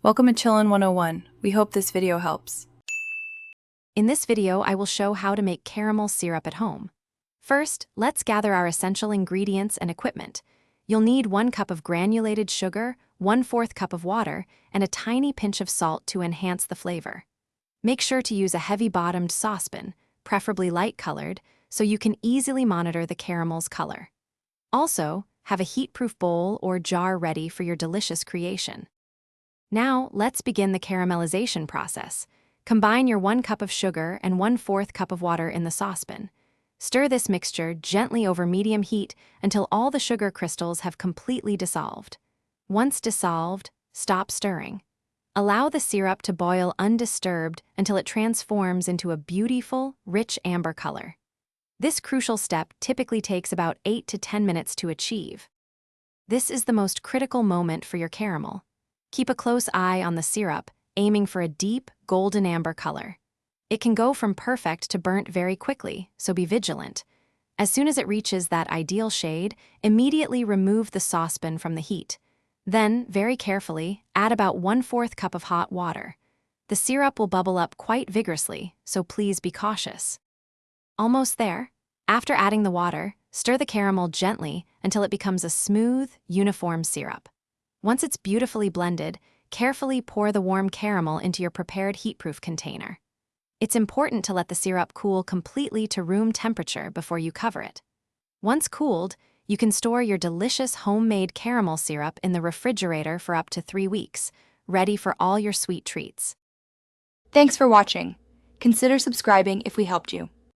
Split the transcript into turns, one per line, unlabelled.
Welcome to Chillin' 101. We hope this video helps.
In this video, I will show how to make caramel syrup at home. First, let's gather our essential ingredients and equipment. You'll need 1 cup of granulated sugar, 1/4 cup of water, and a tiny pinch of salt to enhance the flavor. Make sure to use a heavy-bottomed saucepan, preferably light-colored, so you can easily monitor the caramel's color. Also, have a heat-proof bowl or jar ready for your delicious creation. Now, let's begin the caramelization process. Combine your 1 cup of sugar and 1/4 cup of water in the saucepan. Stir this mixture gently over medium heat until all the sugar crystals have completely dissolved. Once dissolved, stop stirring. Allow the syrup to boil undisturbed until it transforms into a beautiful, rich amber color. This crucial step typically takes about 8 to 10 minutes to achieve. This is the most critical moment for your caramel. Keep a close eye on the syrup, aiming for a deep, golden amber color. It can go from perfect to burnt very quickly, so be vigilant. As soon as it reaches that ideal shade, immediately remove the saucepan from the heat. Then, very carefully, add about 1/4 cup of hot water. The syrup will bubble up quite vigorously, so please be cautious. Almost there. After adding the water, stir the caramel gently until it becomes a smooth, uniform syrup. Once it's beautifully blended, carefully pour the warm caramel into your prepared heat-proof container. It's important to let the syrup cool completely to room temperature before you cover it. Once cooled, you can store your delicious homemade caramel syrup in the refrigerator for up to 3 weeks, ready for all your sweet treats.
Thanks for watching. Consider subscribing if we helped you.